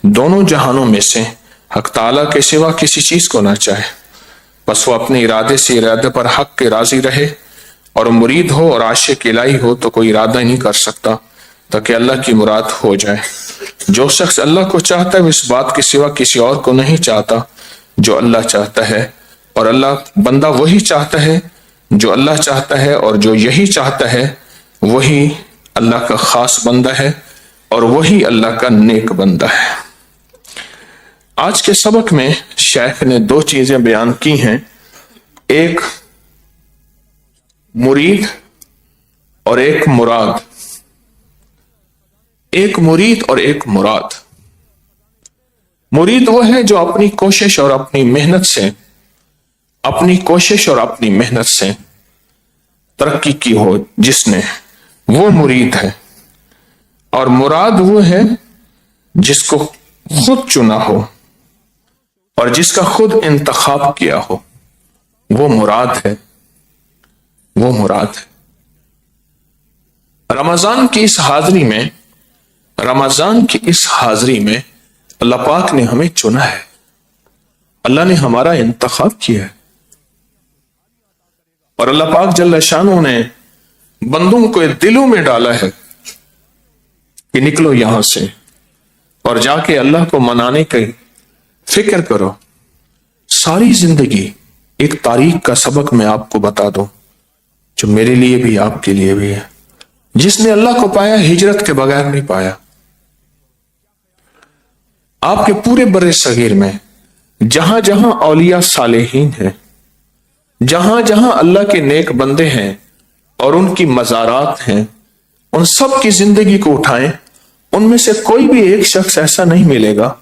دونوں جہانوں میں سے حق تعالیٰ کے سوا کسی چیز کو نہ چاہے، بس وہ اپنے ارادے سے ارادے پر حق کے راضی رہے، اور مرید ہو اور عاشق الہی ہو تو کوئی ارادہ ہی نہیں کر سکتا تاکہ اللہ کی مراد ہو جائے۔ جو شخص اللہ کو چاہتا ہے وہ اس بات کے سوا کسی اور کو نہیں چاہتا جو اللہ چاہتا ہے، اور اللہ بندہ وہی چاہتا ہے جو اللہ چاہتا ہے، اور جو یہی چاہتا ہے وہی اللہ کا خاص بندہ ہے اور وہی اللہ کا نیک بندہ ہے۔ آج کے سبق میں شیخ نے دو چیزیں بیان کی ہیں، ایک مرید اور ایک مراد۔ ایک مرید اور ایک مراد۔ مرید وہ ہے جو اپنی کوشش اور اپنی محنت سے ترقی کی ہو جس نے، وہ مرید ہے، اور مراد وہ ہے جس کو خود چنا ہو اور جس کا خود انتخاب کیا ہو، وہ مراد ہے۔ رمضان کی اس حاضری میں اللہ پاک نے ہمیں چنا ہے، اللہ نے ہمارا انتخاب کیا ہے، اور اللہ پاک جل شانہ نے بندوں کو دلوں میں ڈالا ہے کہ نکلو یہاں سے اور جا کے اللہ کو منانے کی فکر کرو۔ ساری زندگی ایک تاریخ کا سبق میں آپ کو بتا دوں جو میرے لیے بھی آپ کے لیے بھی ہے۔ جس نے اللہ کو پایا ہجرت کے بغیر نہیں پایا۔ آپ کے پورے بر صغیر میں جہاں جہاں اولیاء صالحین ہیں، جہاں جہاں اللہ کے نیک بندے ہیں اور ان کی مزارات ہیں، ان سب کی زندگی کو اٹھائیں، ان میں سے کوئی بھی ایک شخص ایسا نہیں ملے گا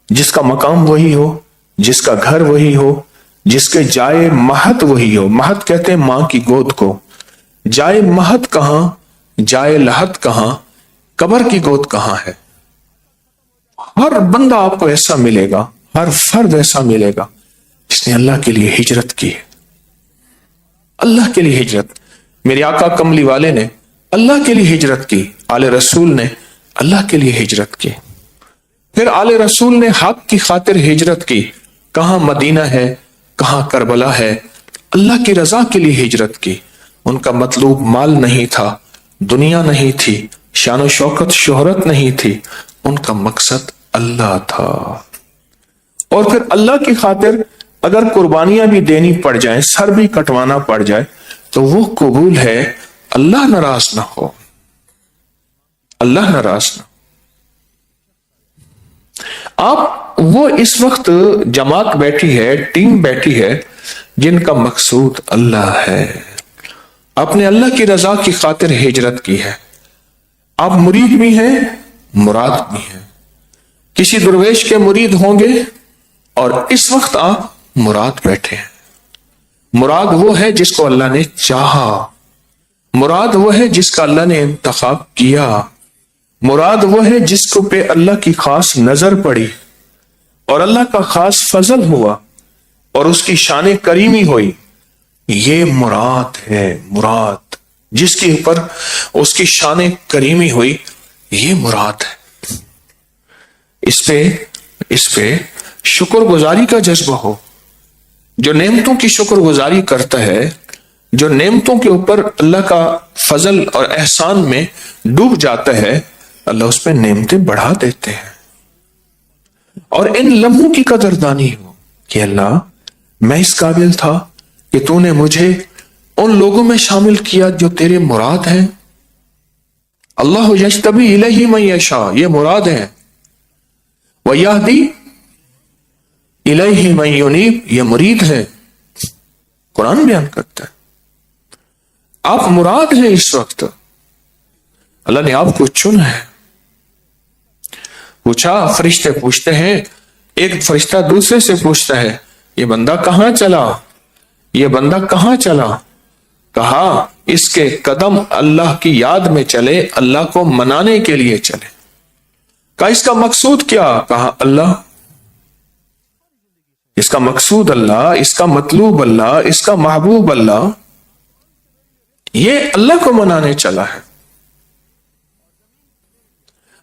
جس کا مقام وہی ہو، جس کا گھر وہی ہو، جس کے جائے مہت وہی ہو۔ مہت کہتے ہیں ماں کی گود کو۔ جائے مہت کہاں، جائے لحد کہاں، قبر کی گود کہاں ہے؟ ہر بندہ آپ کو ایسا ملے گا، ہر فرد ایسا ملے گا جس نے اللہ کے لیے ہجرت کی ہے۔ اللہ کے لیے ہجرت۔ میرے آقا کملی والے نے اللہ کے لیے ہجرت کی، آل رسول نے اللہ کے لیے ہجرت کی، پھر آل رسول نے حق کی خاطر ہجرت کی۔ کہاں مدینہ ہے، کہاں کربلا ہے، اللہ کی رضا کے لیے ہجرت کی۔ ان کا مطلوب مال نہیں تھا، دنیا نہیں تھی، شان و شوکت شہرت نہیں تھی، ان کا مقصد اللہ تھا۔ اور پھر اللہ کی خاطر اگر قربانیاں بھی دینی پڑ جائیں، سر بھی کٹوانا پڑ جائے تو وہ قبول ہے، اللہ ناراض نہ ہو، اللہ ناراض نہ ہو۔ آپ وہ اس وقت جماعت بیٹھی ہے، ٹیم بیٹھی ہے جن کا مقصود اللہ ہے، آپ نے اللہ کی رضا کی خاطر ہجرت کی ہے۔ آپ مرید بھی ہیں، مراد بھی ہیں۔ کسی درویش کے مرید ہوں گے اور اس وقت آپ مراد بیٹھے ہیں۔ مراد وہ ہے جس کو اللہ نے چاہا، مراد وہ ہے جس کا اللہ نے انتخاب کیا، مراد وہ ہے جس کو پہ اللہ کی خاص نظر پڑی اور اللہ کا خاص فضل ہوا اور اس کی شان کریمی ہوئی۔ یہ مراد ہے، مراد جس کے اوپر اس کی شان کریمی ہوئی، یہ مراد ہے۔ اس پہ شکر گزاری کا جذبہ ہو۔ جو نعمتوں کی شکر گزاری کرتا ہے، جو نعمتوں کے اوپر اللہ کا فضل اور احسان میں ڈوب جاتا ہے، اللہ اس پہ نعمتیں بڑھا دیتے ہیں۔ اور ان لمحوں کی قدردانی ہو کہ اللہ میں اس قابل تھا کہ تو نے مجھے ان لوگوں میں شامل کیا جو تیرے مراد ہیں۔ اللہ یجتبی الیہ من یشاء، یہ مراد ہے، ویہدی الیہ من ینیب، یہ مرید ہے۔ قرآن بیان کرتا ہے آپ مراد ہیں۔ اس وقت اللہ نے آپ کو چنا ہے۔ پوچھا، فرشتے پوچھتے ہیں، ایک فرشتہ دوسرے سے پوچھتا ہے، یہ بندہ کہاں چلا، یہ بندہ کہاں چلا؟ کہا اس کے قدم اللہ کی یاد میں چلے، اللہ کو منانے کے لیے چلے۔ کہا اس کا مقصود کیا؟ کہا اللہ، اس کا مقصود اللہ، اس کا مطلوب اللہ، اس کا محبوب اللہ، یہ اللہ کو منانے چلا ہے۔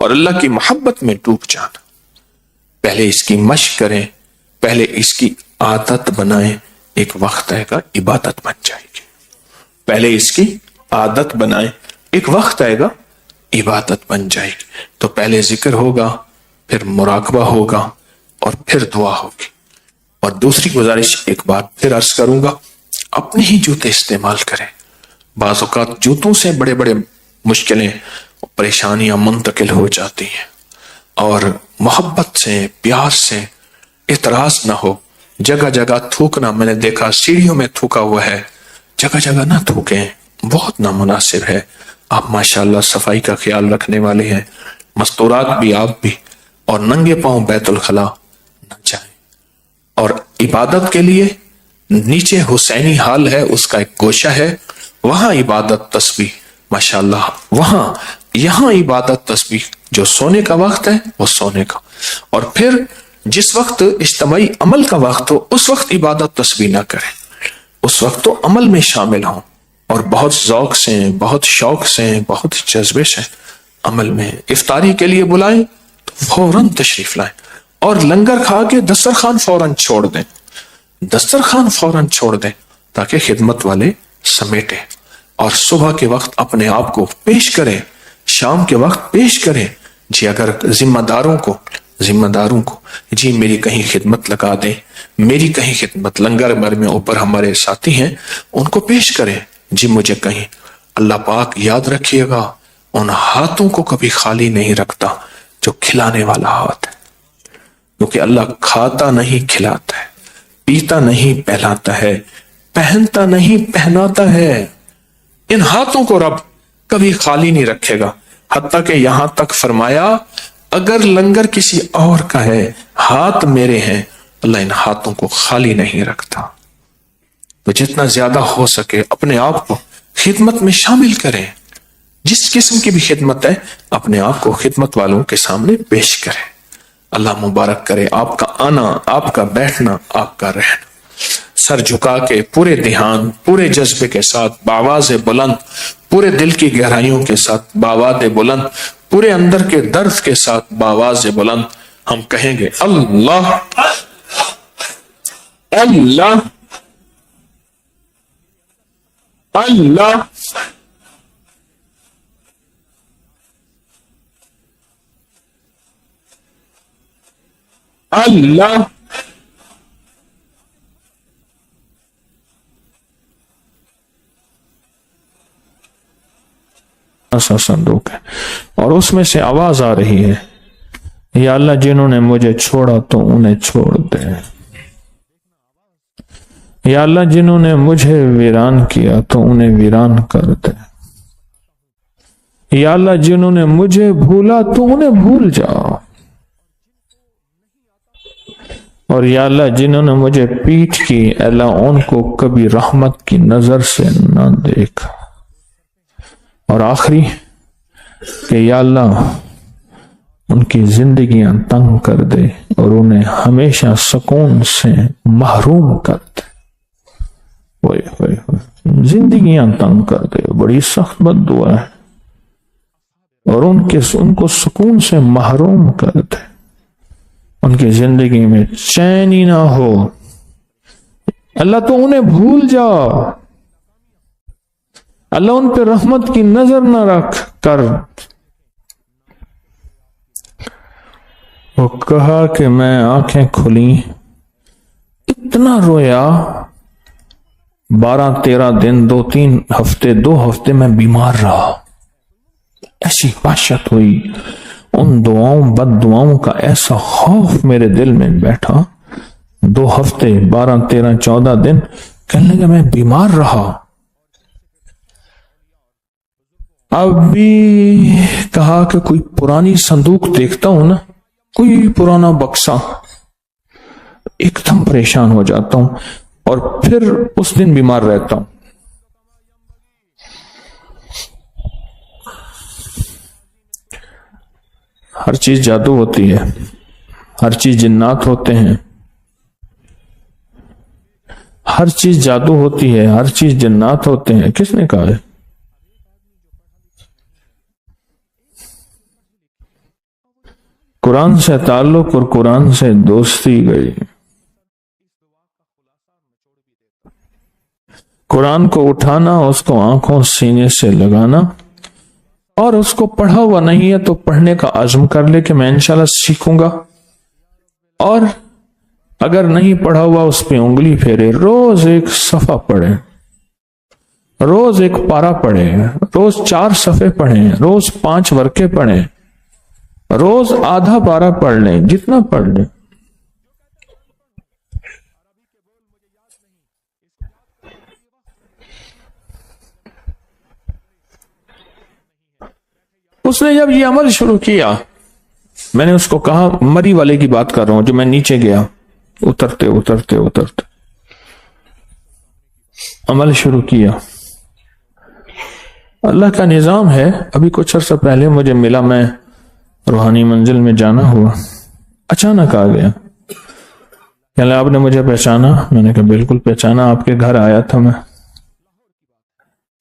اور اللہ کی محبت میں ڈوب جانا. پہلے اس کی مشق کریں, پہلے اس کی عادت بنائیں, ایک وقت آئے گا عبادت بن جائے گی. پہلے اس کی عادت بنائیں, ایک وقت آئے گا عبادت بن جائے گی. تو پہلے ذکر ہوگا, پھر مراقبہ ہوگا, اور پھر دعا ہوگی. اور دوسری گزارش ایک بات پھر عرض کروں گا, اپنے ہی جوتے استعمال کریں. بعض اوقات جوتوں سے بڑے بڑے مشکلیں, پریشانیاں منتقل ہو جاتی ہیں, اور محبت سے, پیار سے اعتراض نہ ہو. جگہ جگہ تھوکنا, میں نے دیکھا سیڑھیوں میں تھوکا ہوا ہے, جگہ جگہ نہ تھوکیں, بہت نامناسب ہے. آپ ماشاءاللہ صفائی کا خیال رکھنے والے ہیں, مستورات بھی آپ بھی, اور ننگے پاؤں بیت الخلا نہ جائیں. اور عبادت کے لیے نیچے حسینی حال ہے, اس کا ایک گوشہ ہے, وہاں عبادت تسبیح ماشاءاللہ, وہاں یہاں عبادت تسبیح. جو سونے کا وقت ہے وہ سونے کا, اور پھر جس وقت اجتماعی عمل کا وقت ہو اس وقت عبادت تسبیح نہ کریں, اس وقت تو عمل میں شامل ہوں, اور بہت ذوق سے, بہت شوق سے, بہت جذبے سے عمل میں. افطاری کے لیے بلائیں تو فوراً تشریف لائیں, اور لنگر کھا کے دسترخوان فوراً چھوڑ دیں, دسترخوان فوراً چھوڑ دیں, تاکہ خدمت والے سمیٹیں. اور صبح کے وقت اپنے آپ کو پیش کریں, شام کے وقت پیش کریں. جی اگر ذمہ داروں کو جی میری کہیں خدمت لگا دیں, میری کہیں خدمت, لنگر بھر میں اوپر ہمارے ساتھی ہیں, ان کو پیش کریں, جی مجھے کہیں. اللہ پاک یاد رکھیے گا, ان ہاتھوں کو کبھی خالی نہیں رکھتا جو کھلانے والا ہاتھ ہے, کیونکہ اللہ کھاتا نہیں کھلاتا ہے, پیتا نہیں پہلاتا ہے, پہنتا نہیں پہناتا ہے. ان ہاتھوں کو رب کبھی خالی نہیں رکھے گا. حتیٰ کہ یہاں تک فرمایا اگر لنگر کسی اور کا ہے, ہاتھ میرے ہیں, اللہ ان ہاتھوں کو خالی نہیں رکھتا. تو جتنا زیادہ ہو سکے اپنے آپ کو خدمت میں شامل کریں. جس قسم کی بھی خدمت ہے اپنے آپ کو خدمت والوں کے سامنے پیش کریں. اللہ مبارک کرے آپ کا آنا, آپ کا بیٹھنا, آپ کا رہنا. سر جھکا کے پورے دھیان, پورے جذبے کے ساتھ, بآواز بلند, پورے دل کی گہرائیوں کے ساتھ, بآواز بلند, پورے اندر کے درد کے ساتھ, بآواز بلند ہم کہیں گے اللہ اللہ اللہ اللہ. ایسا صندوق ہے, اور اس میں سے آواز آ رہی ہے, یا اللہ جنہوں نے مجھے چھوڑا تو انہیں چھوڑ دے, یا اللہ جنہوں نے مجھے ویران کیا تو انہیں ویران کر دے, یا اللہ جنہوں نے مجھے بھولا تو انہیں بھول جا, اور یا اللہ جنہوں نے مجھے پیٹھ کی, اللہ ان کو کبھی رحمت کی نظر سے نہ دیکھ. اور آخری کہ یا اللہ ان کی زندگیاں تنگ کر دے اور انہیں ہمیشہ سکون سے محروم کر دے. زندگیاں تنگ کر دے, بڑی سخت بد دعا ہے, اور ان کو سکون سے محروم کر دے, ان کی زندگی میں چین ہی نہ ہو. اللہ تو انہیں بھول جا, اللہ ان پہ رحمت کی نظر نہ رکھ کر. وہ کہا کہ میں آنکھیں کھلی, اتنا رویا, 12-13 دن, 2-3 ہفتے, 2 ہفتے میں بیمار رہا. ایسی وحشت ہوئی, ان دعاؤں بد دعاؤں کا ایسا خوف میرے دل میں بیٹھا. 2 ہفتے, 12-13, 14 دن کہنے لگا میں بیمار رہا. اب بھی کہا کہ کوئی پرانی صندوق دیکھتا ہوں نا, کوئی پرانا بکسا, ایک دم پریشان ہو جاتا ہوں, اور پھر اس دن بیمار رہتا ہوں. ہر چیز جادو ہوتی ہے, ہر چیز جنات ہوتے ہیں, ہر چیز جادو ہوتی ہے, ہر چیز جنات ہوتے ہیں. کس نے کہا ہے؟ قرآن سے تعلق اور قرآن سے دوستی گئی. قرآن کو اٹھانا، اس کو آنکھوں سینے سے لگانا، اور اس کو پڑھا ہوا نہیں ہے تو پڑھنے کا عزم کر لے کہ میں انشاءاللہ سیکھوں گا، اور اگر نہیں پڑھا ہوا اس پہ انگلی پھیرے. روز ایک صفحہ پڑھے، روز ایک پارہ پڑھے، روز 4 صفحے پڑھیں، روز 5 ورقے پڑھیں، روز آدھا پارہ پڑھ لیں، جتنا پڑھ لیں. اس نے جب یہ عمل شروع کیا، میں نے اس کو کہا، مری والے کی بات کر رہا ہوں جو میں نیچے گیا، اترتے اترتے اترتے عمل شروع کیا. اللہ کا نظام ہے. ابھی کچھ عرصہ پہلے مجھے ملا، میں روحانی منزل میں جانا ہوا، اچانک آ گیا. کہ آپ نے مجھے پہچانا؟ میں نے کہا بالکل پہچانا، آپ کے گھر آیا تھا، میں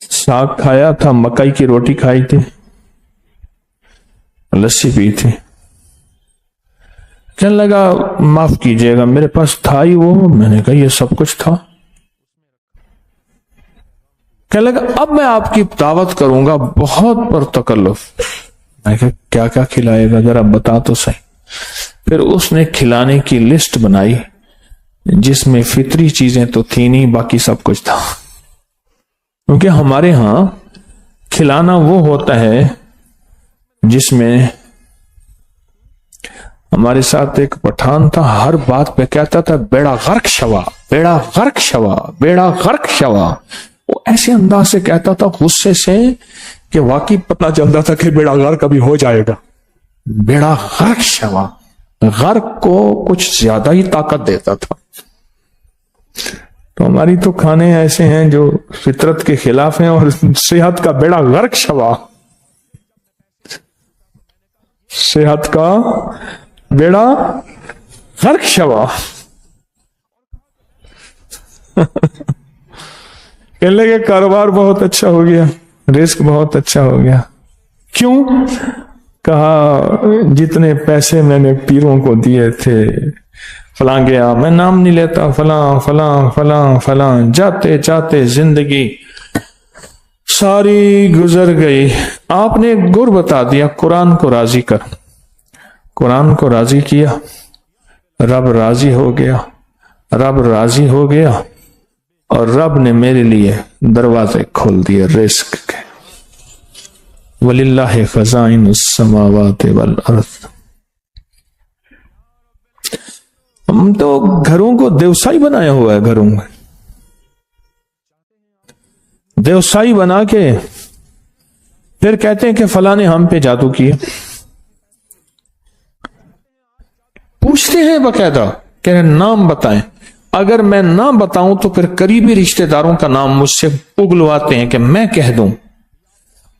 ساگ کھایا تھا، مکئی کی روٹی کھائی تھی، لسی پی تھی. کہنے لگا معاف کیجئے گا، میرے پاس تھا ہی وہ. میں نے کہا یہ سب کچھ تھا. کہنے لگا اب میں آپ کی دعوت کروں گا بہت پر تکلف. میں کہا کیا کیا کھلائے گا ذرا بتا تو صحیح. پھر اس نے کھلانے کی لسٹ بنائی جس میں فطری چیزیں تو تھی نہیں، باقی سب کچھ تھا. کیونکہ ہمارے ہاں کھلانا وہ ہوتا ہے جس میں، ہمارے ساتھ ایک پٹھان تھا، ہر بات پہ کہتا تھا بیڑا غرق شوا، بیڑا غرق شوا، بیڑا غرق شوا. وہ ایسے انداز سے کہتا تھا غصے سے کہ واقعی پتہ چلتا تھا کہ بیڑا غرق کبھی ہو جائے گا. بیڑا غرق شوا، غرق کو کچھ زیادہ ہی طاقت دیتا تھا. تو ہماری تو کھانے ایسے ہیں جو فطرت کے خلاف ہیں، اور صحت کا بیڑا غرق شوا، صحت کا بیڑا غرق شوا. کہنے لگے کاروبار بہت اچھا ہو گیا، رزق بہت اچھا ہو گیا. کیوں؟ کہا جتنے پیسے میں نے پیروں کو دیے تھے، فلاں گیا، میں نام نہیں لیتا، فلاں فلاں فلاں فلاں، جاتے جاتے زندگی ساری گزر گئی. آپ نے گر بتا دیا، قرآن کو راضی کر. قرآن کو راضی کیا، رب راضی ہو گیا، رب راضی ہو گیا، اور رب نے میرے لیے دروازے کھول دیے رزق کے. وَلِلَّهِ خَزَائِنُ السَّمَاوَاتِ وَالْأَرْضِ. ہم تو گھروں کو دیوسائی بنایا ہوا ہے، گھروں میں دیوسائی بنا کے پھر کہتے ہیں کہ فلاں نے ہم پہ جادو کیا. پوچھتے ہیں باقاعدہ کہ نام بتائیں. اگر میں نام بتاؤں تو پھر قریبی رشتہ داروں کا نام مجھ سے اگلواتے ہیں کہ میں کہہ دوں،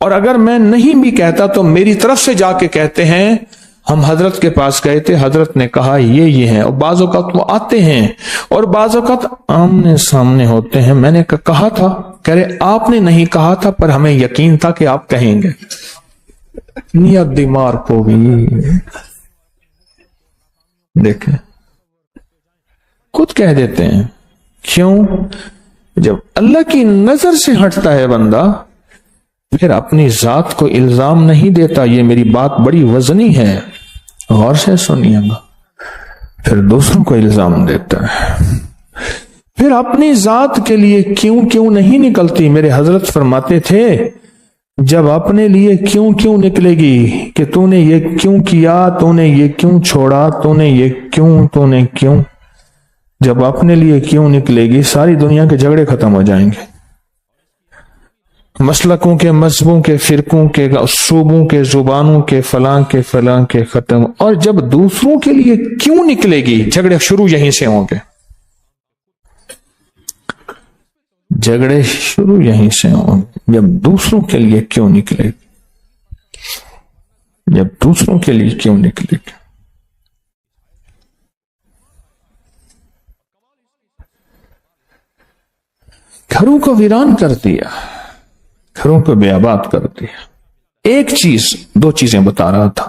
اور اگر میں نہیں بھی کہتا تو میری طرف سے جا کے کہتے ہیں ہم حضرت کے پاس گئے تھے، حضرت نے کہا یہ ہے. اور بعض اوقات وہ آتے ہیں اور بعض اوقات آمنے سامنے ہوتے ہیں. میں نے کہا تھا، کہہ رہے آپ نے نہیں کہا تھا پر ہمیں یقین تھا کہ آپ کہیں گے. نیت بیمار کو بھی دیکھیں خود کہہ دیتے ہیں. کیوں؟ جب اللہ کی نظر سے ہٹتا ہے بندہ پھر اپنی ذات کو الزام نہیں دیتا. یہ میری بات بڑی وزنی ہے، غور سے سنیے گا. پھر دوسروں کو الزام دیتا ہے. پھر اپنی ذات کے لیے کیوں نہیں نکلتی. میرے حضرت فرماتے تھے جب اپنے لیے کیوں نکلے گی کہ تو نے یہ کیوں کیا، تو نے یہ کیوں چھوڑا، تو نے یہ کیوں، جب اپنے لیے کیوں نکلے گی ساری دنیا کے جھگڑے ختم ہو جائیں گے. مسلکوں کے، مذہبوں کے، فرقوں کے، صوبوں کے، زبانوں کے، فلاں کے ختم. اور جب دوسروں کے لیے کیوں نکلے گی جھگڑے شروع یہیں سے ہوں گے. جھگڑے شروع یہیں سے ہوں گے جب دوسروں کے لیے کیوں نکلے گی. جب دوسروں کے لیے کیوں نکلے گی. گھروں کو ویران کر دیا، گھروں کو بے آباد کر دیا. ایک چیز، 2 چیزیں بتا رہا تھا.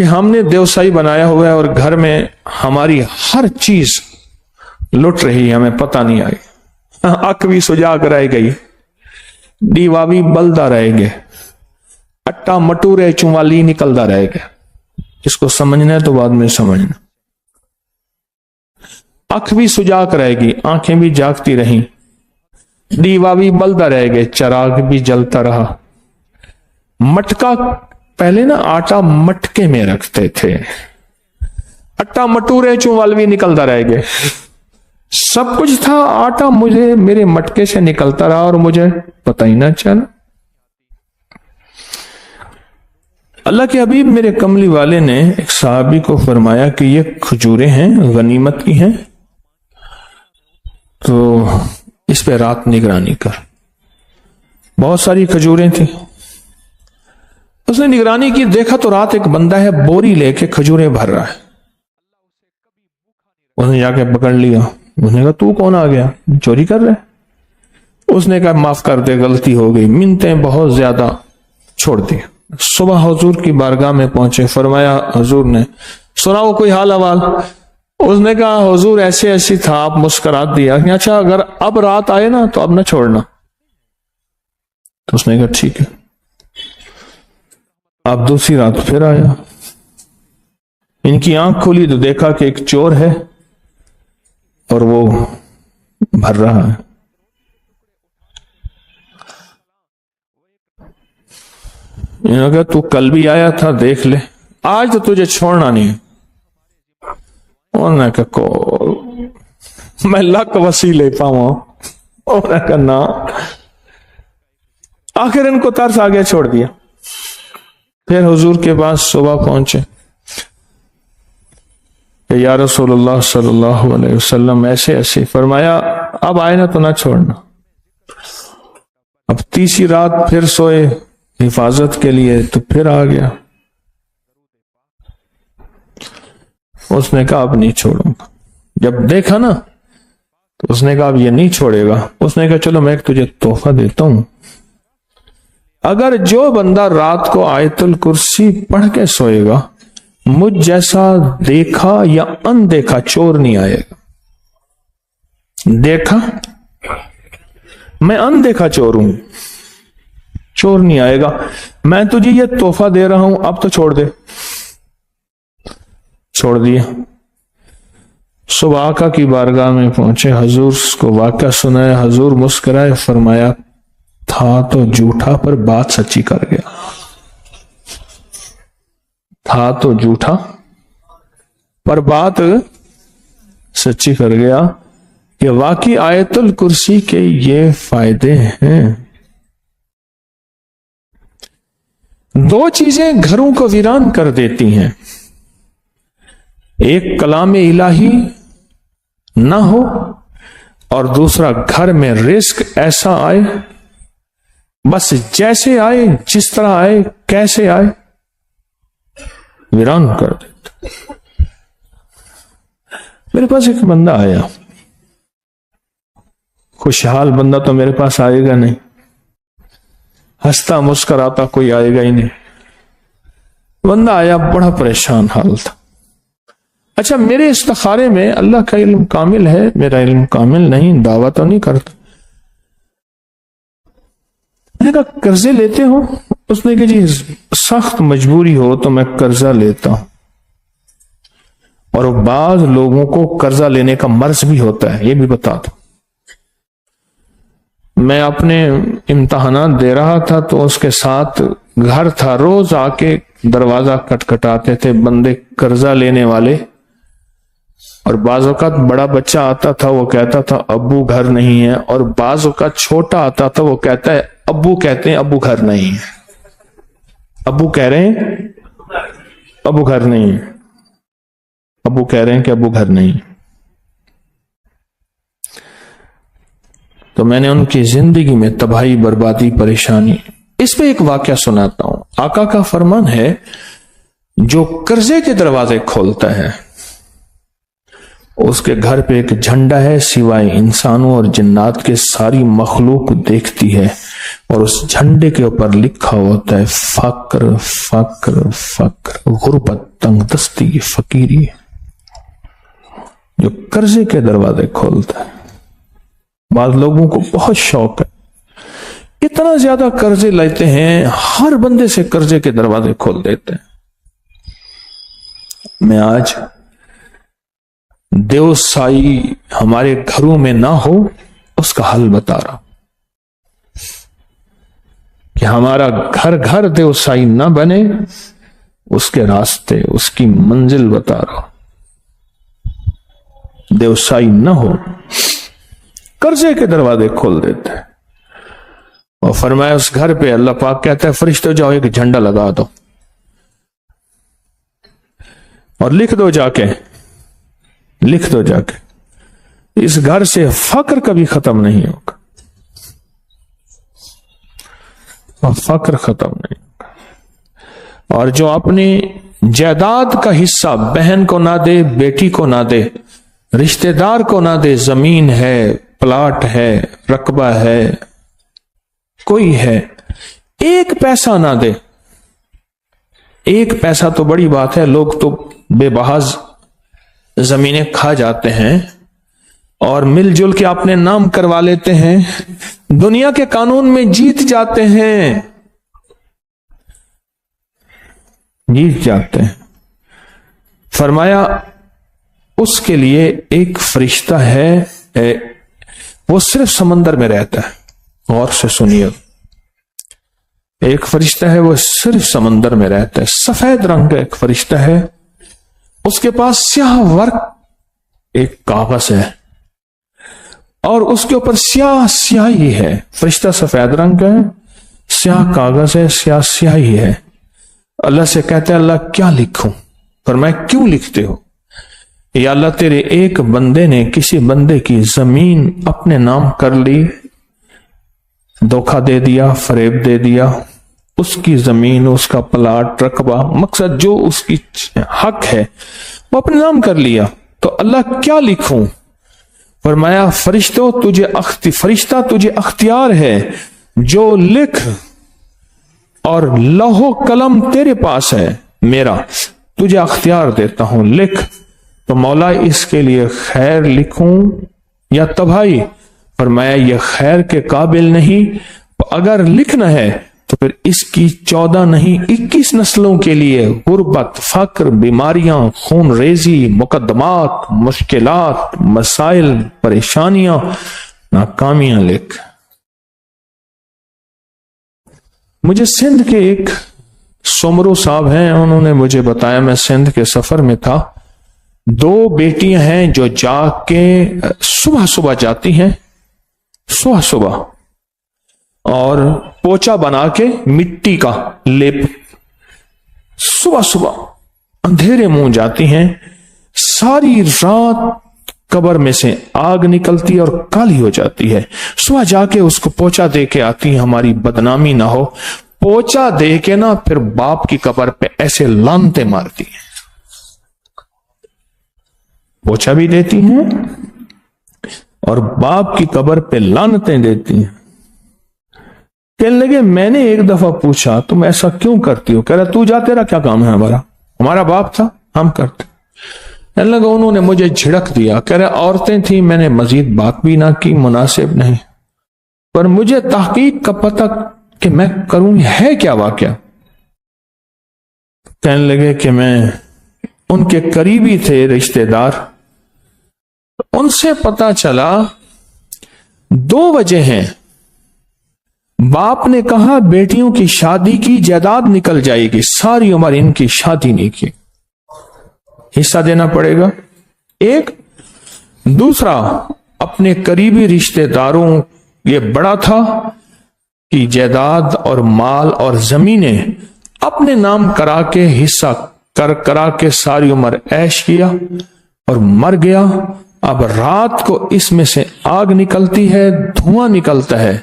کہ ہم نے دیوسائی بنایا ہوا ہے اور گھر میں ہماری ہر چیز لٹ رہی ہے، ہمیں پتہ نہیں آئی، اک بھی سجاگ رہ گئی، دیوا بھی بلدا رہ گئے، اٹا مٹورے چوالی نکلدا رہ گیا۔ اس کو سمجھنا ہے تو بعد میں سمجھنا۔ اکھ بھی سجاگ رہ گئی، آنکھیں بھی جاگتی رہیں، دیوا بھی بلدا رہ گئے، چراغ بھی جلتا رہا۔ مٹکا، پہلے نا آٹا مٹکے میں رکھتے تھے، اٹا مٹورے چوال بھی نکلتا رہ گئے، سب کچھ تھا، آٹا مجھے میرے مٹکے سے نکلتا رہا اور مجھے پتہ ہی نہ چلا۔ اللہ کے حبیب میرے کملی والے نے ایک صحابی کو فرمایا کہ یہ کھجوریں ہیں، غنیمت کی ہیں، تو اس پہ رات نگرانی کر۔ بہت ساری کھجوریں تھیں، اس نے نگرانی کی، دیکھا تو رات ایک بندہ ہے بوری لے کے کھجوریں بھر رہا ہے۔ اس نے جا کے پکڑ لیا، اس نے کہا تو کون آ گیا، چوری کر رہے؟ اس نے کہا معاف کر دے، غلطی ہو گئی، منتیں بہت زیادہ، چھوڑ دی۔ صبح حضور کی بارگاہ میں پہنچے، فرمایا حضور نے سناؤ کوئی حال احوال؟ اس نے کہا حضور ایسے ایسی تھا، آپ مسکرات دیا کہ اچھا اگر اب رات آئے نا تو اب نہ چھوڑنا۔ تو اس نے کہا ٹھیک ہے۔ اب دوسری رات پھر آیا، ان کی آنکھ کھلی تو دیکھا کہ ایک چور ہے اور وہ بھر رہا ہے۔ انہوں نے کہا تو کل بھی آیا تھا، دیکھ لے، آج تو تجھے چھوڑنا نہیں۔ انہوں نے کہا میں لاکھ وسیلے پاؤں، انہوں نے کہا نا۔ آخر ان کو ترس آ گیا، چھوڑ دیا۔ پھر حضور کے پاس صبح پہنچے کہ یا رسول اللہ صلی اللہ علیہ وسلم ایسے ایسے، فرمایا اب آئے نا تو نہ چھوڑنا۔ اب تیسری رات پھر سوئے حفاظت کے لیے، تو پھر آ گیا۔ اس نے کہا اب نہیں چھوڑوں گا۔ جب دیکھا نا تو اس نے کہا اب یہ نہیں چھوڑے گا۔ اس نے کہا چلو میں ایک تجھے تحفہ دیتا ہوں، اگر جو بندہ رات کو آیت الکرسی پڑھ کے سوئے گا، مجھ جیسا دیکھا یا اندیکھا چور نہیں آئے گا۔ دیکھا، میں اندیکھا چور ہوں، چور نہیں آئے گا۔ میں تجھے یہ تحفہ دے رہا ہوں، اب تو چھوڑ دے۔ چھوڑ دیا۔ صبح آقا کی بارگاہ میں پہنچے، حضور کو واقعہ سنایا، حضور مسکرائے، فرمایا تھا تو جھوٹا پر بات سچی کر گیا۔ تھا تو جھوٹا پر بات سچی کر گیا کہ واقعی آیت الکرسی کے یہ فائدے ہیں۔ دو چیزیں گھروں کو ویران کر دیتی ہیں، ایک کلام الہی نہ ہو اور دوسرا گھر میں رزق ایسا آئے، بس جیسے آئے، جس طرح آئے، کیسے آئے، ویران کر دیتا۔ میرے پاس ایک بندہ آیا، خوشحال بندہ تو میرے پاس آئے گا نہیں، ہنستا مسکراتا کوئی آئے گا ہی نہیں۔ بندہ آیا، بڑا پریشان حال تھا۔ اچھا میرے استخارے میں اللہ کا علم کامل ہے، میرا علم کامل نہیں، دعویٰ تو نہیں کرتا۔ میں نے کہا قرضے لیتے ہو؟ اس نے کہا جی سخت مجبوری ہو تو میں قرضہ لیتا ہوں، اور بعض لوگوں کو قرضہ لینے کا مرض بھی ہوتا ہے، یہ بھی بتا دو۔ میں اپنے امتحانات دے رہا تھا تو اس کے ساتھ گھر تھا، روز آ کے دروازہ کٹکھٹاتے تھے بندے قرضہ لینے والے، اور بعض اوقات بڑا بچہ آتا تھا، وہ کہتا تھا ابو گھر نہیں ہے، اور بعض اوقات چھوٹا آتا تھا، وہ کہتا ہے ابو کہتے ہیں ابو گھر نہیں ہے، ابو کہہ رہے ہیں ابو گھر نہیں ہے، ابو کہہ رہے ہیں کہ ابو گھر نہیں ہے۔ تو میں نے ان کی زندگی میں تباہی، بربادی، پریشانی، اس پہ ایک واقعہ سناتا ہوں۔ آقا کا فرمان ہے جو قرضے کے دروازے کھولتا ہے اس کے گھر پہ ایک جھنڈا ہے، سوائے انسانوں اور جنات کے ساری مخلوق دیکھتی ہے، اور اس جھنڈے کے اوپر لکھا ہوتا ہے فقر فقر فقر، غربت، تنگ دستی، فقیری، جو قرضے کے دروازے کھولتا ہے۔ بعض لوگوں کو بہت شوق ہے، اتنا زیادہ قرضے لیتے ہیں، ہر بندے سے قرضے کے دروازے کھول دیتے ہیں۔ میں آج دیو سائی ہمارے گھروں میں نہ ہو اس کا حل بتا رہا ہوں، کہ ہمارا گھر گھر دیو سائی نہ بنے، اس کے راستے، اس کی منزل بتا رہا ہوں۔ دیو سائی نہ ہو، قرضے کے دروازے کھول دیتے ہیں۔ اور فرمایا اس گھر پہ اللہ پاک کہتا ہے فرشتوں جاؤ ایک جھنڈا لگا دو اور لکھ دو جا کے اس گھر سے فقر کبھی ختم نہیں ہوگا، اور فقر ختم نہیں ہوگا۔ اور جو اپنی جائیداد کا حصہ بہن کو نہ دے، بیٹی کو نہ دے، رشتہ دار کو نہ دے، زمین ہے، پلاٹ ہے، رقبہ ہے، کوئی ہے، ایک پیسہ نہ دے۔ ایک پیسہ تو بڑی بات ہے، لوگ تو بے بہاز زمینیں کھا جاتے ہیں اور مل جل کے اپنے نام کروا لیتے ہیں، دنیا کے قانون میں جیت جاتے ہیں، فرمایا اس کے لیے ایک فرشتہ ہے، وہ صرف سمندر میں رہتا ہے۔ غور سے سنیے، ایک فرشتہ ہے وہ صرف سمندر میں رہتا ہے، سفید رنگ کا ایک فرشتہ ہے، اس کے پاس سیاہ ورق ایک کاغذ ہے اور اس کے اوپر سیاہ سیاہی ہے۔ فرشتہ سفید رنگ کا ہے، سیاہ کاغذ ہے، سیاہ سیاہی ہے۔ اللہ سے کہتا ہے اللہ کیا لکھوں؟ فرمایا کیوں لکھتے ہو؟ یا اللہ تیرے ایک بندے نے کسی بندے کی زمین اپنے نام کر لی، دھوکہ دے دیا، فریب دے دیا، اس کی زمین، اس کا پلاٹ، رقبہ، مقصد جو اس کی حق ہے وہ اپنے نام کر لیا، تو اللہ کیا لکھوں؟ فرمایا فرشتہ تجھے اختیار ہے، جو لکھ، اور لوح قلم تیرے پاس ہے، میرا تجھے اختیار دیتا ہوں، لکھ۔ تو مولا اس کے لیے خیر لکھوں یا تباہی؟ فرمایا یہ خیر کے قابل نہیں، اگر لکھنا ہے تو پھر اس کی 14 نہیں 21 نسلوں کے لیے غربت، فقر، بیماریاں، خون ریزی، مقدمات، مشکلات، مسائل، پریشانیاں، ناکامیاں لکھ۔ مجھے سندھ کے ایک سومرو صاحب ہیں، انہوں نے مجھے بتایا، میں سندھ کے سفر میں تھا، 2 بیٹیاں ہیں جو جا کے صبح جاتی ہیں، صبح اور پوچا بنا کے مٹی کا لیپ، صبح اندھیرے منہ جاتی ہیں، ساری رات قبر میں سے آگ نکلتی اور کالی ہو جاتی ہے، صبح جا کے اس کو پوچا دے کے آتی ہیں، ہماری بدنامی نہ ہو۔ پوچا دے کے نا پھر باپ کی قبر پہ ایسے لانتے مارتی ہیں، پوچا بھی دیتی ہیں اور باپ کی قبر پہ لانتیں دیتی ہیں۔ کہنے لگے میں نے ایک دفعہ پوچھا تم ایسا کیوں کرتی ہو؟ کہہ رہا تو جا، تیرا کیا کام ہے، ہمارا باپ تھا، ہم کرتے۔ کہنے لگا انہوں نے مجھے جھڑک دیا، کہہ رہا عورتیں تھیں، میں نے مزید بات بھی نہ کی، مناسب نہیں، پر مجھے تحقیق کا پتہ کہ میں کروں ہے کیا واقعہ۔ کہنے لگے کہ میں ان کے قریبی تھے رشتہ دار، ان سے پتا چلا 2 وجہ ہیں۔ باپ نے کہا بیٹیوں کی شادی کی جائیداد نکل جائے گی، ساری عمر ان کی شادی نہیں کی، حصہ دینا پڑے گا، ایک۔ دوسرا اپنے قریبی رشتہ داروں، یہ بڑا تھا کہ جائیداد اور مال اور زمینیں اپنے نام کرا کے حصہ کرا کے ساری عمر عیش کیا اور مر گیا۔ اب رات کو اس میں سے آگ نکلتی ہے، دھواں نکلتا ہے،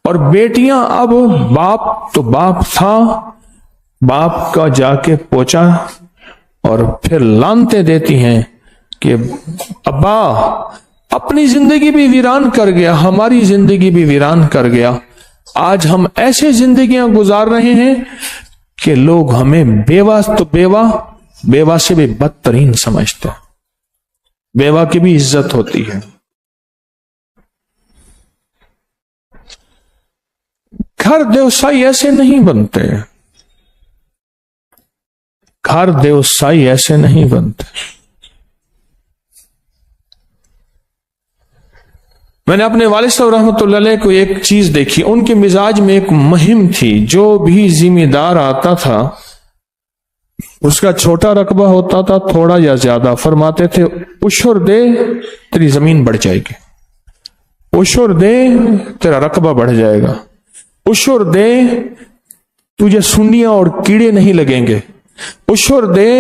اور بیٹیاں اب باپ تو باپ تھا، باپ کا جا کے پوچھا اور پھر لانتے دیتی ہیں کہ ابا اپنی زندگی بھی ویران کر گیا، ہماری زندگی بھی ویران کر گیا، آج ہم ایسے زندگیاں گزار رہے ہیں کہ لوگ ہمیں بیوہ تو بیوہ سے بھی بدترین سمجھتے ہیں. بیوہ کی بھی عزت ہوتی ہے. گھر دیوسائی ایسے نہیں بنتے. گھر دیوسائی ایسے نہیں بنتے. میں نے اپنے والد صاحب رحمۃ اللہ علیہ کو ایک چیز دیکھی. ان کے مزاج میں ایک مہم تھی. جو بھی ذمہ دار آتا تھا اس کا چھوٹا رقبہ ہوتا تھا تھوڑا یا زیادہ، فرماتے تھے عشر دے تیری زمین بڑھ جائے گی، عشر دے تیرا رقبہ بڑھ جائے گا، عشر دے تجھے سنیاں اور کیڑے نہیں لگیں گے، عشر دے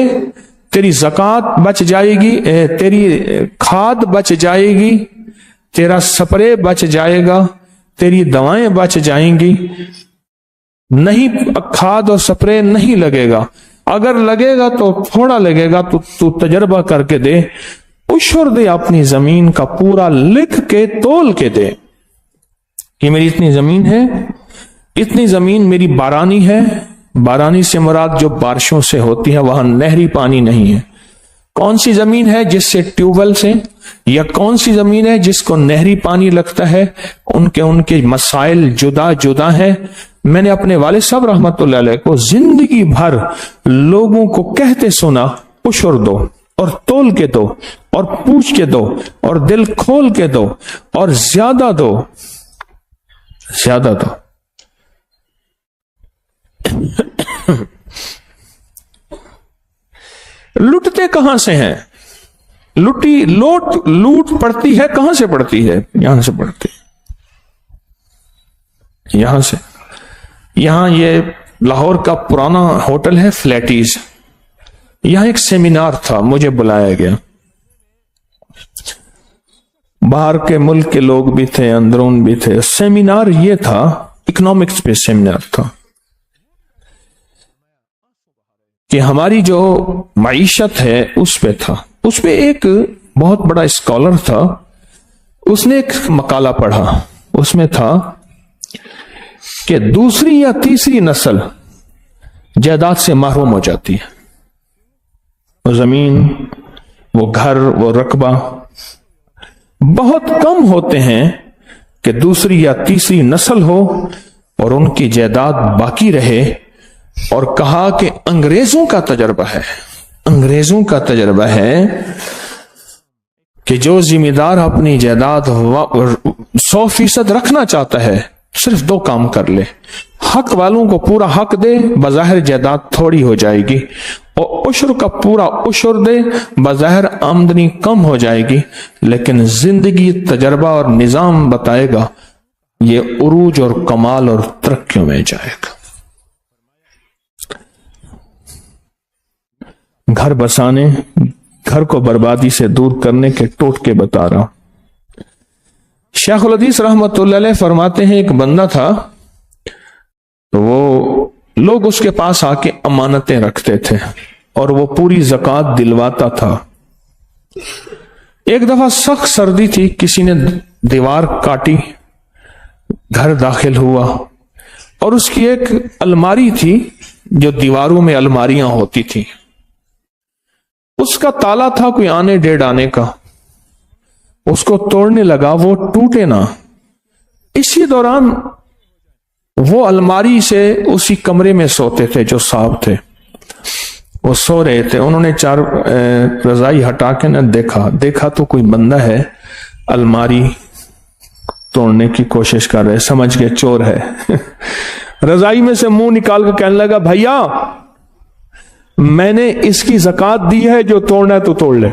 تیری زکوٰۃ بچ جائے گی، تیری کھاد بچ جائے گی، تیرا سپرے بچ جائے گا، تیری دوائیں بچ جائیں گی. نہیں کھاد اور سپرے نہیں لگے گا، اگر لگے گا تو تھوڑا لگے گا، تو تجربہ کر کے دے. عشر دے اپنی زمین کا پورا لکھ کے تول کے دے کہ میری اتنی زمین ہے، اتنی زمین میری بارانی ہے. بارانی سے مراد جو بارشوں سے ہوتی ہے، وہاں نہری پانی نہیں ہے. کون سی زمین ہے جس سے ٹیوب ویل سے، یا کون سی زمین ہے جس کو نہری پانی لگتا ہے، ان کے مسائل جدا جدا ہیں. میں نے اپنے والد صاحب رحمت اللہ علیہ کو زندگی بھر لوگوں کو کہتے سنا عشر دو اور تول کے دو اور پوچھ کے دو اور دل کھول کے دو اور زیادہ دو، زیادہ دو. لٹتے کہاں سے ہیں؟ لوٹ پڑتی ہے کہاں سے پڑتی ہے؟ یہاں سے پڑتی ہے، یہاں سے. یہاں یہ لاہور کا پرانا ہوٹل ہے فلیٹیز، یہاں ایک سیمینار تھا، مجھے بلایا گیا. باہر کے ملک کے لوگ بھی تھے، اندرون بھی تھے. سیمینار یہ تھا، اکنامکس پہ سیمینار تھا کہ ہماری جو معیشت ہے اس پہ تھا. اس پہ ایک بہت بڑا اسکالر تھا، اس نے ایک مقالہ پڑھا. اس میں تھا کہ دوسری یا تیسری نسل جائیداد سے محروم ہو جاتی ہے. وہ زمین، وہ گھر، وہ رقبہ بہت کم ہوتے ہیں کہ دوسری یا تیسری نسل ہو اور ان کی جائیداد باقی رہے. اور کہا کہ انگریزوں کا تجربہ ہے، انگریزوں کا تجربہ ہے کہ جو ذمہ دار اپنی جائیداد 100% رکھنا چاہتا ہے صرف 2 کام کر لے. حق والوں کو پورا حق دے، بظاہر جائیداد تھوڑی ہو جائے گی، اور عشر کا پورا عشر دے، بظاہر آمدنی کم ہو جائے گی، لیکن زندگی، تجربہ اور نظام بتائے گا یہ عروج اور کمال اور ترقیوں میں جائے گا. گھر بسانے، گھر کو بربادی سے دور کرنے کے ٹوٹکے بتا رہا ہوں. شیخ الحدیث رحمت اللہ علیہ فرماتے ہیں ایک بندہ تھا، تو وہ لوگ اس کے پاس آ کے امانتیں رکھتے تھے اور وہ پوری زکوٰۃ دلواتا تھا. ایک دفعہ سخت سردی تھی، کسی نے دیوار کاٹی، گھر داخل ہوا اور اس کی ایک الماری تھی جو دیواروں میں الماریاں ہوتی تھی، اس کا تالا تھا کوئی آنے 1.5 آنے کا. اس کو توڑنے لگا، وہ ٹوٹے نہ. اسی دوران وہ الماری سے اسی کمرے میں سوتے تھے جو صاحب تھے، وہ سو رہے تھے. انہوں نے 4 رضائی ہٹا کے نہ دیکھا تو کوئی بندہ ہے الماری توڑنے کی کوشش کر رہے، سمجھ گئے چور ہے. رضائی میں سے منہ نکال کے کہنے لگا بھیا میں نے اس کی زکوٰۃ دی ہے، جو توڑنا ہے تو توڑ لے.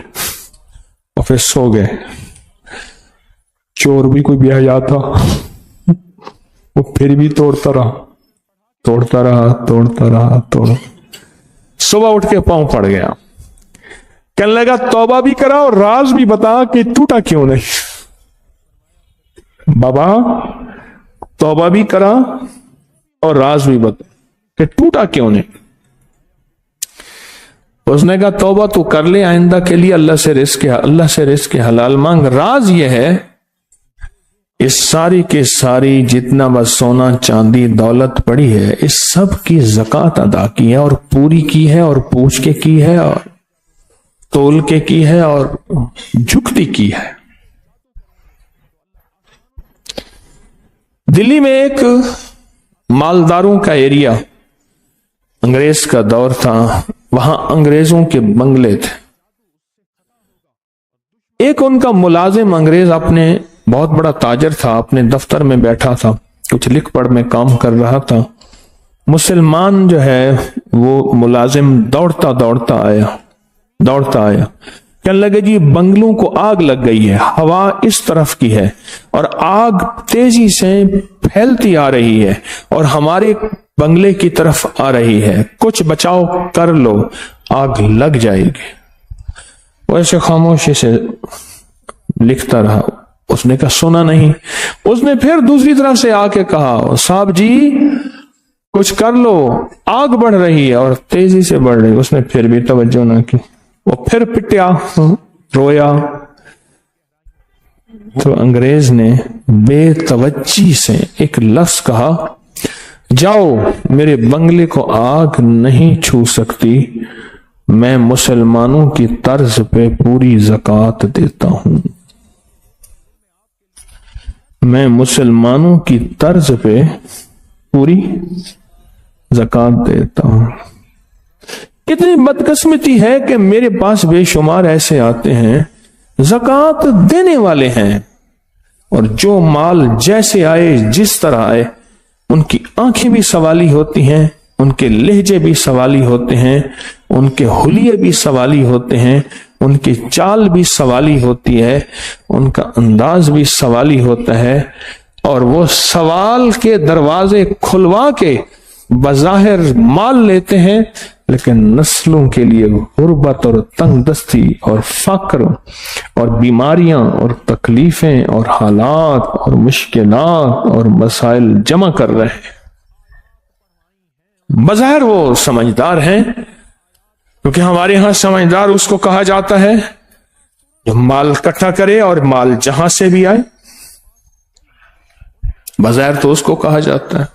اور پھر سو گئے. چور بھی کوئی بے-حیا تھا، وہ پھر بھی توڑتا رہا. صبح اٹھ کے پاؤں پڑ گیا، کہنے لگا توبہ بھی کرا اور راز بھی بتا کہ ٹوٹا کیوں نہیں. بابا توبہ بھی کرا اور راز بھی بتا کہ ٹوٹا کیوں نہیں. اس نے کہا توبہ تو کر لے، آئندہ کے لیے اللہ سے رزق حلال مانگ. راز یہ ہے اس ساری کے ساری جتنا بس سونا چاندی دولت پڑی ہے اس سب کی زکوٰۃ ادا کی ہے، اور پوری کی ہے، اور پوچھ کے کی ہے، اور تول کے کی ہے، اور جھکتی کی ہے۔ دلی میں ایک مالداروں کا ایریا، انگریز کا دور تھا، وہاں انگریزوں کے بنگلے تھے۔ ایک ان کا ملازم انگریز اپنے بہت بڑا تاجر تھا، اپنے دفتر میں بیٹھا تھا، کچھ لکھ پڑھ میں کام کر رہا تھا۔ مسلمان جو ہے وہ ملازم دوڑتا آیا، کہنے لگے جی بنگلوں کو آگ لگ گئی ہے، ہوا اس طرف کی ہے اور آگ تیزی سے پھیلتی آ رہی ہے اور ہمارے بنگلے کی طرف آ رہی ہے، کچھ بچاؤ کر لو، آگ لگ جائے گی۔ ویسے خاموشی سے لکھتا رہا، اس نے کہا سنا نہیں۔ اس نے پھر دوسری طرف سے آ کے کہا صاحب جی کچھ کر لو، آگ بڑھ رہی ہے اور تیزی سے بڑھ رہی ہے۔ اس نے پھر بھی توجہ نہ کی، وہ پھر پٹیا، رویا۔ تو انگریز نے بے توجہی سے ایک لفظ کہا، جاؤ میرے بنگلے کو آگ نہیں چھو سکتی، میں مسلمانوں کی طرز پہ پوری زکوٰۃ دیتا ہوں، میں مسلمانوں کی طرز پہ پوری زکوٰۃ دیتا ہوں۔ کتنی بدقسمتی ہے کہ میرے پاس بے شمار ایسے آتے ہیں زکوٰۃ دینے والے ہیں، اور جو مال جیسے آئے جس طرح آئے، ان کی آنکھیں بھی سوالی ہوتی ہیں، ان کے لہجے بھی سوالی ہوتے ہیں، ان کے حلیے بھی سوالی ہوتے ہیں، ان کی چال بھی سوالی ہوتی ہے، ان کا انداز بھی سوالی ہوتا ہے، اور وہ سوال کے دروازے کھلوا کے بظاہر مال لیتے ہیں، لیکن نسلوں کے لیے غربت اور تنگ دستی اور فقر اور بیماریاں اور تکلیفیں اور حالات اور مشکلات اور مسائل جمع کر رہے ہیں۔ بظاہر وہ سمجھدار ہیں، کیونکہ ہمارے ہاں سمجھدار اس کو کہا جاتا ہے جو مال اکٹھا کرے اور مال جہاں سے بھی آئے، بظاہر تو اس کو کہا جاتا ہے۔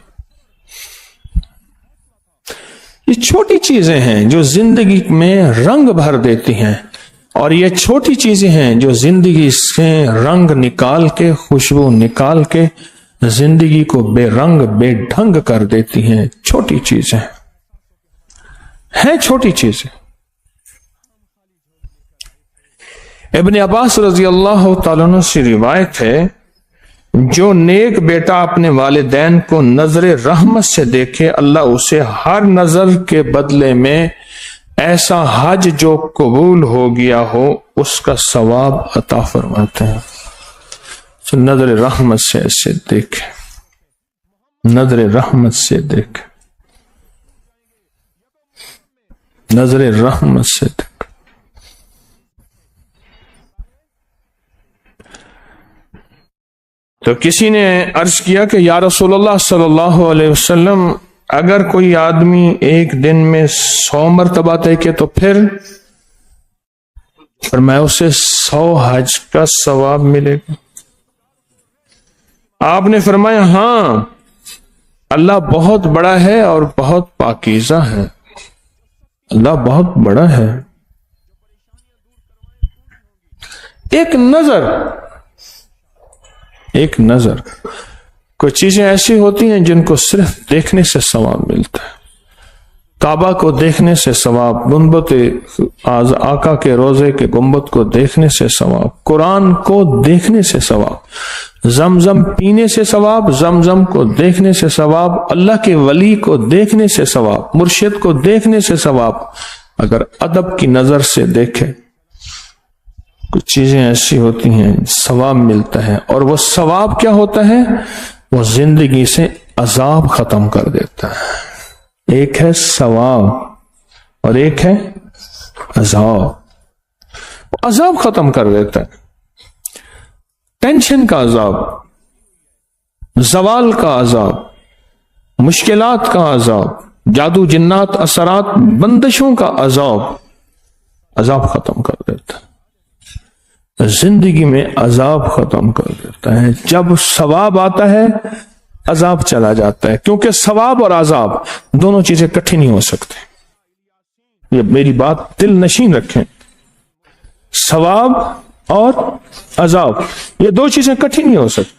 یہ چھوٹی چیزیں ہیں جو زندگی میں رنگ بھر دیتی ہیں، اور یہ چھوٹی چیزیں ہیں جو زندگی سے رنگ نکال کے، خوشبو نکال کے زندگی کو بے رنگ بے ڈھنگ کر دیتی ہیں۔ چھوٹی چیزیں ہیں، چھوٹی چیزیں۔ ابن عباس رضی اللہ تعالیٰ عنہ سے روایت ہے، جو نیک بیٹا اپنے والدین کو نظر رحمت سے دیکھے، اللہ اسے ہر نظر کے بدلے میں ایسا حج جو قبول ہو گیا ہو اس کا ثواب عطا فرماتے ہیں۔ نظر رحمت سے ایسے دیکھے، نظر رحمت سے دیکھے، نظر رحمت سے دیکھے۔ تو کسی نے عرض کیا کہ یا رسول اللہ صلی اللہ علیہ وسلم، اگر کوئی آدمی ایک دن میں 100 مرتبہ دیکھے تو پھر فرمایا اسے 100 حج کا ثواب ملے گا۔ آپ نے فرمایا ہاں، اللہ بہت بڑا ہے اور بہت پاکیزہ ہے، اللہ بہت بڑا ہے۔ ایک نظر، کوئی چیزیں ایسی ہوتی ہیں جن کو صرف دیکھنے سے ثواب ملتا ہے۔ کعبہ کو دیکھنے سے ثواب، گنبد آقا کے روزے کے گنبد کو دیکھنے سے ثواب، قرآن کو دیکھنے سے ثواب، زمزم پینے سے ثواب، زمزم کو دیکھنے سے ثواب، اللہ کے ولی کو دیکھنے سے ثواب، مرشد کو دیکھنے سے ثواب۔ اگر ادب کی نظر سے دیکھے، کچھ چیزیں ایسی ہوتی ہیں ثواب ملتا ہے، اور وہ ثواب کیا ہوتا ہے؟ وہ زندگی سے عذاب ختم کر دیتا ہے۔ ایک ہے ثواب اور ایک ہے عذاب۔ وہ عذاب ختم کر دیتا ہے، ٹینشن کا عذاب، زوال کا عذاب، مشکلات کا عذاب، جادو جنات اثرات بندشوں کا عذاب ختم کر دیتا ہے۔ زندگی میں عذاب ختم کر دیتا ہے. جب ثواب آتا ہے عذاب چلا جاتا ہے، کیونکہ ثواب اور عذاب دونوں چیزیں اکٹھی نہیں ہو سکتے. یہ میری بات دل نشین رکھیں، ثواب اور عذاب یہ دو چیزیں اکٹھی نہیں ہو سکتی.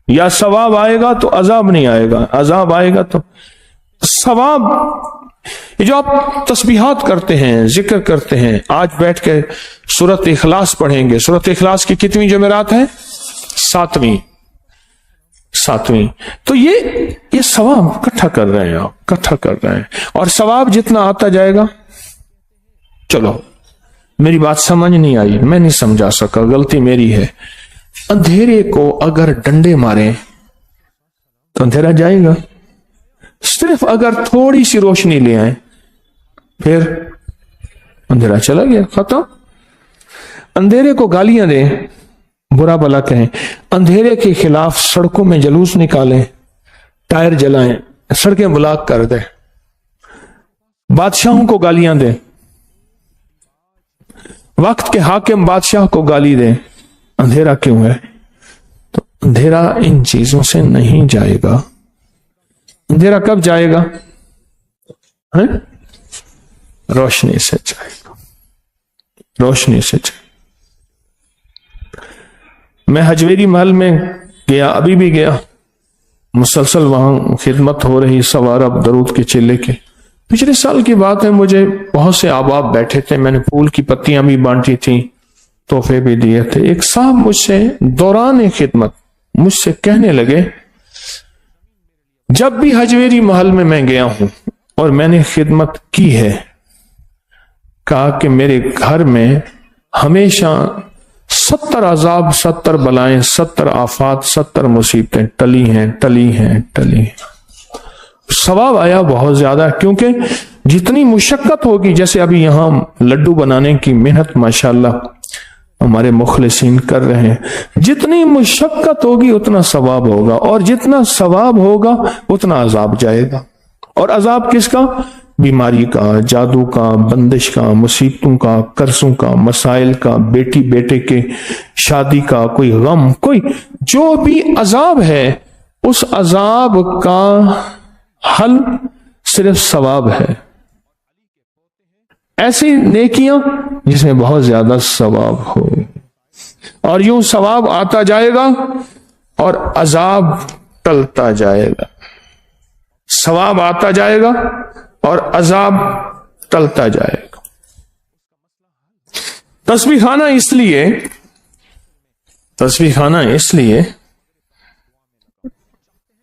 یا ثواب آئے گا تو عذاب نہیں آئے گا، عذاب آئے گا تو ثواب. یہ جو آپ تسبیحات کرتے ہیں، ذکر کرتے ہیں، آج بیٹھ کے سورۃ اخلاص پڑھیں گے. سورۃ اخلاص کی کتنی جمعرات ہیں؟ 7ویں. تو یہ ثواب اکٹھا کر رہے ہیں، آپ اکٹھا کر رہے ہیں. اور ثواب جتنا آتا جائے گا، چلو میری بات سمجھ نہیں آئی، میں نہیں سمجھا سکا، غلطی میری ہے. اندھیرے کو اگر ڈنڈے ماریں تو اندھیرا جائے گا. صرف اگر تھوڑی سی روشنی لے آئیں پھر اندھیرا چلا گیا، ختم. اندھیرے کو گالیاں دیں، برا بلا کہیں، اندھیرے کے خلاف سڑکوں میں جلوس نکالیں، ٹائر جلائیں، سڑکیں بلاک کر دیں، بادشاہوں کو گالیاں دیں، وقت کے حاکم بادشاہ کو گالی دیں. اندھیرا کیوں ہے؟ تو اندھیرا ان چیزوں سے نہیں جائے گا. اندھیرا کب جائے گا؟ روشنی سے جائے گا، روشنی سے جائے گا. میں حجویری محل میں گیا، ابھی بھی گیا، مسلسل وہاں خدمت ہو رہی سوارب درود کے چلے کے. پچھلے سال کی بات ہے، مجھے بہت سے احباب بیٹھے تھے، میں نے پھول کی پتیاں بھی بانٹی تھیں، تحفے بھی دیے تھے. ایک صاحب مجھ سے دوران خدمت مجھ سے کہنے لگے، جب بھی حجویری محل میں گیا ہوں اور میں نے خدمت کی ہے، کہا کہ میرے گھر میں ہمیشہ 70 عذاب، 70 بلائیں، 70 آفات، 70 مصیبتیں ٹلی ہیں. ثواب آیا بہت زیادہ، کیونکہ جتنی مشقت ہوگی، جیسے ابھی یہاں لڈو بنانے کی محنت ماشاءاللہ ہمارے مخلصین کر رہے ہیں، جتنی مشقت ہوگی اتنا ثواب ہوگا، اور جتنا ثواب ہوگا اتنا عذاب جائے گا. اور عذاب کس کا؟ بیماری کا، جادو کا، بندش کا، مصیبتوں کا، قرضوں کا، مسائل کا، بیٹی بیٹے کے شادی کا، کوئی غم، کوئی جو بھی عذاب ہے، اس عذاب کا حل صرف ثواب ہے. ایسی نیکیاں جس میں بہت زیادہ ثواب ہو، اور یوں ثواب آتا جائے گا اور عذاب ٹلتا جائے گا. ثواب آتا جائے گا اور عذاب ٹلتا جائے گا. تسبیح خانہ اس لیے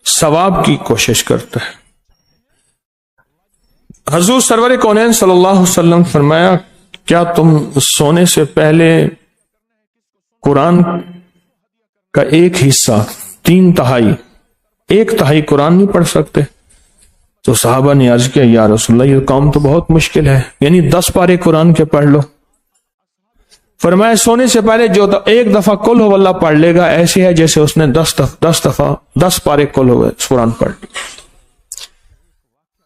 ثواب کی کوشش کرتا ہے. حضور سرور کونین صلی اللہ علیہ وسلم فرمایا، کیا تم سونے سے پہلے قرآن کا ایک حصہ، 3/3، 1/3 قرآن نہیں پڑھ سکتے؟ تو صحابہ نے عرض کیا، یا رسول اللہ، یہ کام تو بہت مشکل ہے، یعنی 10 پارے قرآن کے پڑھ لو. فرمایا، سونے سے پہلے جو 1 دفعہ قل ہو اللہ پڑھ لے گا، ایسے ہے جیسے اس نے 10 پارے قل ہو قرآن پڑھ لی.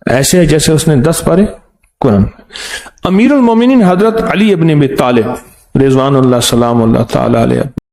ایسے ہے جیسے اس نے 10 پارے قرآن. امیر المومنین حضرت علی ابن ابی طالب رضوان اللہ سلام اللہ تعالی علیہ